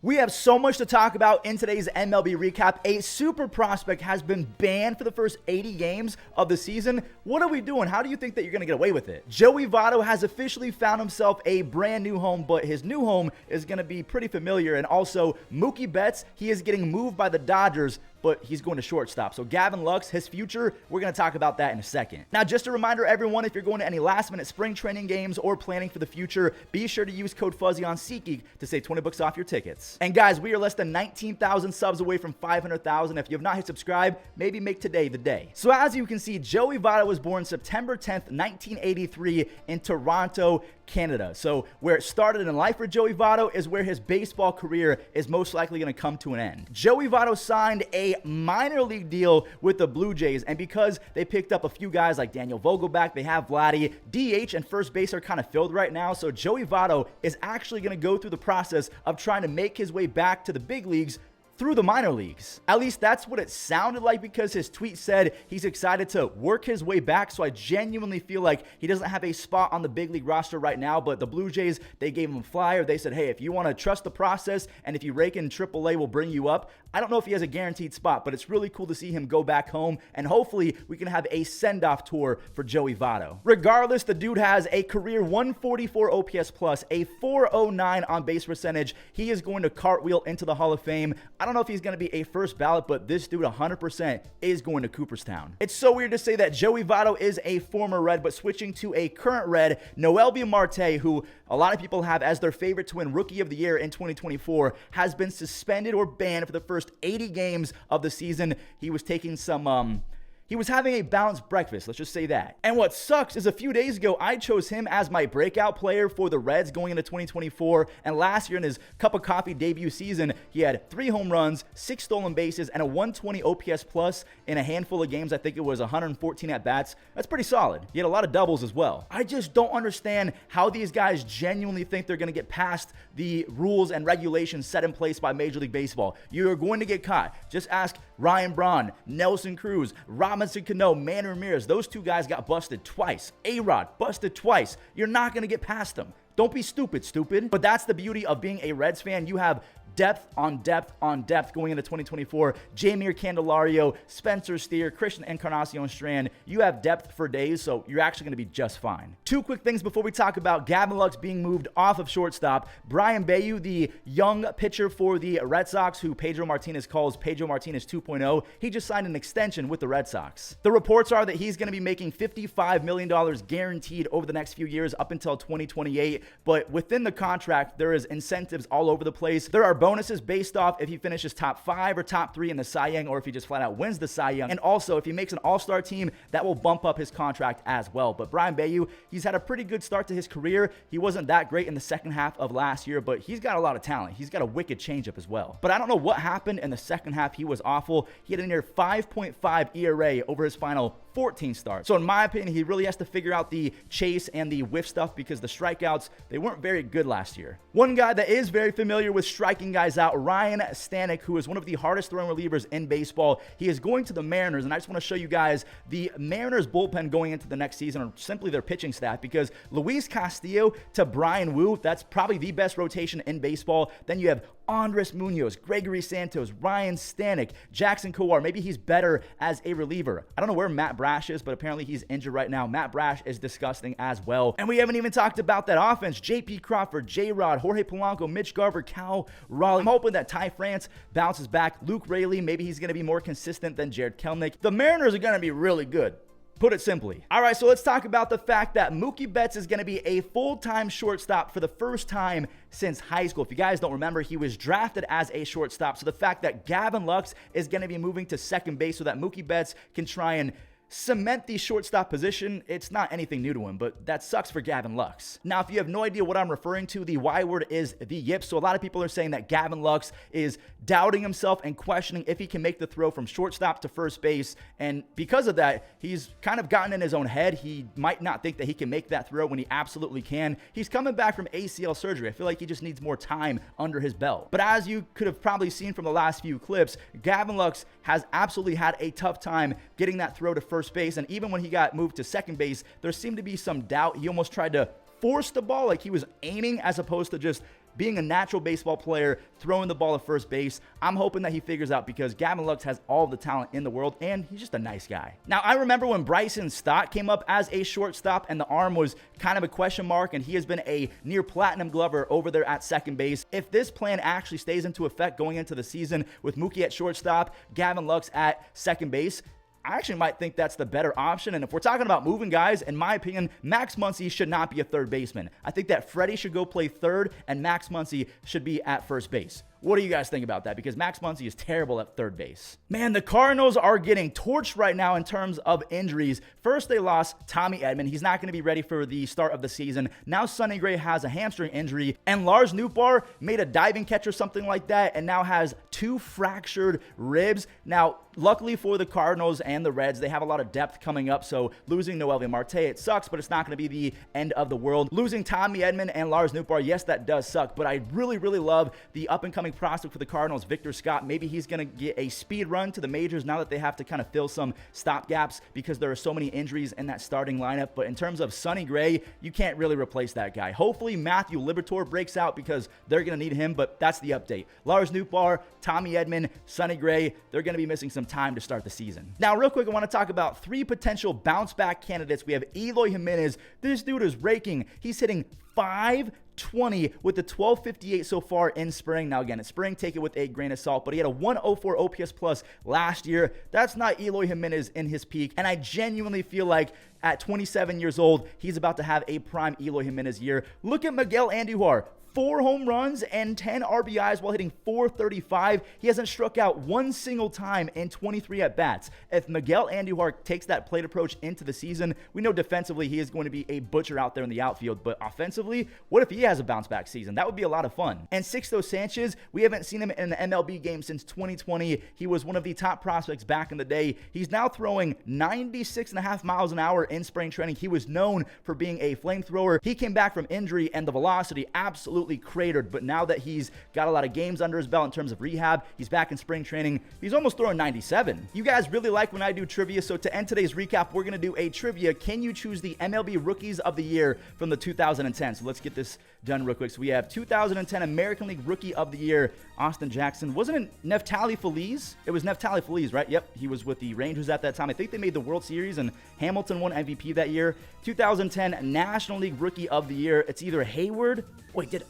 We have so much to talk about in today's MLB recap. A super prospect has been banned for the first 80 games of the season. What are we doing? How do you think that you're going to get away with it? Joey Votto has officially found himself a brand new home, but his new home is going to be pretty familiar. And also, Mookie Betts, he is getting moved by the Dodgers, but he's going to shortstop. So Gavin Lux, his future, we're going to talk about that in a second. Now, just a reminder, everyone, if you're going to any last-minute spring training games or planning for the future, be sure to use code Fuzzy on SeatGeek to save 20 bucks off your tickets. And guys, we are less than 19,000 subs away from 500,000. If you have not hit subscribe, maybe make today the day. So as you can see, Joey Votto was born September 10th, 1983 in Toronto, Canada. So where it started in life for Joey Votto is where his baseball career is most likely going to come to an end. Joey Votto signed a minor league deal with the Blue Jays, and because they picked up a few guys like Daniel Vogelbach, they have Vladdy, DH and first base are kind of filled right now, so Joey Votto is actually going to go through the process of trying to make his way back to the big leagues through the minor leagues. At least that's what it sounded like, because his tweet said he's excited to work his way back. So I genuinely feel like he doesn't have a spot on the big league roster right now, but the Blue Jays, they gave him a flyer. They said, hey, if you want to trust the process and if you rake in AAA, we'll bring you up. I don't know if he has a guaranteed spot, but it's really cool to see him go back home, and hopefully we can have a send-off tour for Joey Votto. Regardless, the dude has a career 144 OPS plus, a 409 on base percentage. He is going to cartwheel into the Hall of Fame. I don't know if he's going to be a first ballot, but this dude 100% is going to Cooperstown. It's so weird to say that Joey Votto is a former Red, but switching to a current Red, Noelvi Marte, who a lot of people have as their favorite to win Rookie of the Year in 2024, has been suspended or banned for the first 80 games of the season. He was taking some He was having a balanced breakfast, let's just say that. And what sucks is a few days ago, I chose him as my breakout player for the Reds going into 2024. And last year in his Cup of Coffee debut season, he had 3 home runs, 6 stolen bases, and a 120 OPS plus in a handful of games. I think it was 114 at-bats. That's pretty solid. He had a lot of doubles as well. I just don't understand how these guys genuinely think they're going to get past the rules and regulations set in place by Major League Baseball. You're going to get caught. Just ask Ryan Braun, Nelson Cruz, Robinson Cano, Manny Ramirez. Those 2 guys got busted twice. A-Rod busted twice. You're not going to get past them. Don't be stupid. But that's the beauty of being a Reds fan. You have depth on depth on depth going into 2024. Jeimer Candelario, Spencer Steer, Christian Encarnacion Strand. You have depth for days, so you're actually going to be just fine. 2 quick things before we talk about Gavin Lux being moved off of shortstop. Brayan Bello, the young pitcher for the Red Sox, who Pedro Martinez calls Pedro Martinez 2.0, he just signed an extension with the Red Sox. The reports are that he's going to be making $55 million guaranteed over the next few years up until 2028, but within the contract, there is incentives all over the place. There are bonuses based off if he finishes top 5 or top 3 in the Cy Young, or if he just flat out wins the Cy Young. And also, if he makes an all-star team, that will bump up his contract as well. But Brayan Bello, he's had a pretty good start to his career. He wasn't that great in the second half of last year, but he's got a lot of talent. He's got a wicked changeup as well. But I don't know what happened in the second half. He was awful. He had a near 5.5 ERA over his final 14 starts. So in my opinion, he really has to figure out the chase and the whiff stuff, because the strikeouts, they weren't very good last year. One guy that is very familiar with striking guys out, Ryne Stanek, who is one of the hardest throwing relievers in baseball. He is going to the Mariners, and I just want to show you guys the Mariners bullpen going into the next season, or simply their pitching staff, because Luis Castillo to Bryan Woo, that's probably the best rotation in baseball. Then you have Andres Munoz, Gregory Santos, Ryne Stanek, Jackson Kowar. Maybe he's better as a reliever. I don't know where Matt Brash is, but apparently he's injured right now. Matt Brash is disgusting as well. And we haven't even talked about that offense. J.P. Crawford, J-Rod, Jorge Polanco, Mitch Garver, Cal Raleigh. I'm hoping that Ty France bounces back. Luke Raley, maybe he's going to be more consistent than Jared Kelenic. The Mariners are going to be really good. Put it simply. All right, so let's talk about the fact that Mookie Betts is going to be a full-time shortstop for the first time since high school. If you guys don't remember, he was drafted as a shortstop. So the fact that Gavin Lux is going to be moving to second base so that Mookie Betts can try and cement the shortstop position, it's not anything new to him, but that sucks for Gavin Lux. Now, if you have no idea what I'm referring to, the Y word is the yips. So a lot of people are saying that Gavin Lux is doubting himself and questioning if he can make the throw from shortstop to first base. And because of that, he's kind of gotten in his own head. He might not think that he can make that throw when he absolutely can. He's coming back from ACL surgery. I feel like he just needs more time under his belt. But as you could have probably seen from the last few clips, Gavin Lux has absolutely had a tough time getting that throw to first base. And even when he got moved to second base, there seemed to be some doubt. He almost tried to force the ball, like he was aiming as opposed to just being a natural baseball player, throwing the ball at first base. I'm hoping that he figures out because Gavin Lux has all the talent in the world and he's just a nice guy. Now, I remember when Bryson Stott came up as a shortstop and the arm was kind of a question mark, and he has been a near platinum glover over there at second base. If this plan actually stays into effect going into the season with Mookie at shortstop, Gavin Lux at second base, I actually might think that's the better option. And if we're talking about moving guys, in my opinion, Max Muncy should not be a third baseman. I think that Freddie should go play third and Max Muncy should be at first base. What do you guys think about that? Because Max Muncy is terrible at third base. Man, the Cardinals are getting torched right now in terms of injuries. First, they lost Tommy Edman. He's not going to be ready for the start of the season. Now, Sonny Gray has a hamstring injury. And Lars Nootbaar made a diving catch or something like that and now has 2 fractured ribs. Now, luckily for the Cardinals and the Reds, they have a lot of depth coming up. So losing Noelvi Marte, it sucks, but it's not going to be the end of the world. Losing Tommy Edman and Lars Nootbaar, yes, that does suck. But I really, really love the up-and-coming prospect for the Cardinals, Victor Scott. Maybe he's going to get a speed run to the majors now that they have to kind of fill some stop gaps because there are so many injuries in that starting lineup. But in terms of Sonny Gray, you can't really replace that guy. Hopefully Matthew Liberatore breaks out because they're going to need him, but that's the update. Lars Nootbaar, Tommy Edman, Sonny Gray, they're going to be missing some time to start the season. Now, real quick, I want to talk about 3 potential bounce back candidates. We have Eloy Jimenez. This dude is raking. He's hitting .520 with the 1258 so far in spring. Now, again, it's spring, take it with a grain of salt, but he had a 104 OPS plus last year. That's not Eloy Jimenez in his peak, and I genuinely feel like at 27 years old, he's about to have a prime Eloy Jimenez year. Look at Miguel Andujar. 4 home runs and 10 RBIs while hitting .435. He hasn't struck out one single time in 23 at-bats. If Miguel Andujar takes that plate approach into the season, we know defensively he is going to be a butcher out there in the outfield, but offensively, what if he has a bounce-back season? That would be a lot of fun. And Sixto Sanchez, we haven't seen him in an MLB game since 2020. He was one of the top prospects back in the day. He's now throwing 96.5 miles an hour in spring training. He was known for being a flamethrower. He came back from injury, and the velocity absolutely cratered, but now that he's got a lot of games under his belt in terms of rehab, he's back in spring training, he's almost throwing 97. You guys really like when I do trivia, so to end today's recap, we're going to do a trivia. Can you choose the MLB Rookies of the Year from the 2010? So let's get this done real quick. So we have 2010 American League Rookie of the Year, Austin Jackson. Wasn't it Neftali Feliz? It was Neftali Feliz, right? Yep, he was with the Rangers at that time. I think they made the World Series, and Hamilton won MVP that year. 2010 National League Rookie of the Year, it's either Hayward. Wait, did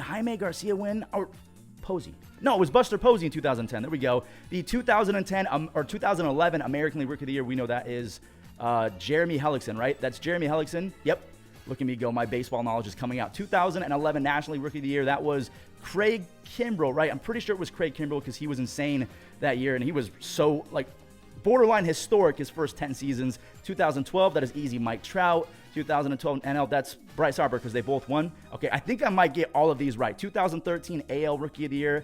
Jaime Garcia win? Or Posey? No, it was Buster Posey in 2010. There we go. The 2010 or 2011 American League Rookie of the Year, we know that is Jeremy Hellickson, right? That's Jeremy Hellickson. Yep. Look at me go. My baseball knowledge is coming out. 2011 National League Rookie of the Year, that was Craig Kimbrell, right? I'm pretty sure it was Craig Kimbrell because he was insane that year, and he was so, like, borderline historic his first 10 seasons. 2012, that is easy, Mike Trout. 2012 NL, that's Bryce Harper because they both won. Okay, I think I might get all of these right. 2013 AL Rookie of the Year,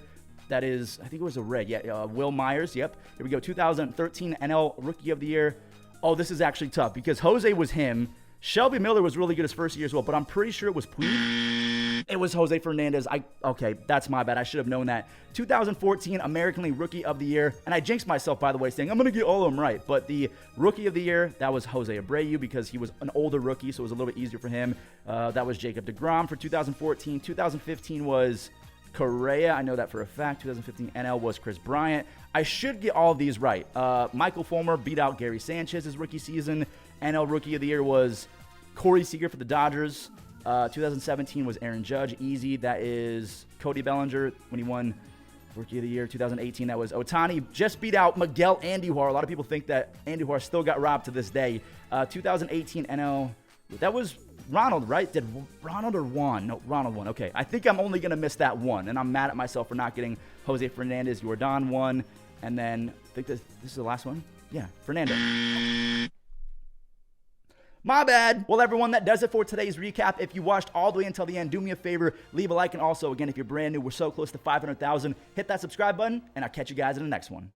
that is, I think it was a red. Yeah, Will Myers, yep. Here we go, 2013 NL Rookie of the Year. Oh, this is actually tough because Jose was him. Shelby Miller was really good his first year as well, but I'm pretty sure it was Puig. It was Jose Fernandez. Okay, that's my bad. I should have known that. 2014 American League Rookie of the Year. And I jinxed myself, by the way, saying I'm going to get all of them right. But the Rookie of the Year, that was Jose Abreu because he was an older rookie, so it was a little bit easier for him. That was Jacob deGrom for 2014. 2015 was Correa. I know that for a fact. 2015 NL was Chris Bryant. I should get all of these right. Michael Fulmer beat out Gary Sanchez his rookie season. NL Rookie of the Year was Corey Seager for the Dodgers. 2017 was Aaron Judge. Easy. That is Cody Bellinger when he won Rookie of the Year. 2018, that was Ohtani. Just beat out Miguel Andujar. A lot of people think that Andujar still got robbed to this day. 2018 NL. That was Ronald, right? Did Ronald or Juan? No, Ronald won. Okay. I think I'm only going to miss that one, and I'm mad at myself for not getting Jose Fernandez. Jordan won. And then I think this is the last one. Yeah, Fernando. My bad. Well, everyone, that does it for today's recap. If you watched all the way until the end, do me a favor, leave a like. And also, again, if you're brand new, we're so close to 500,000. Hit that subscribe button, and I'll catch you guys in the next one.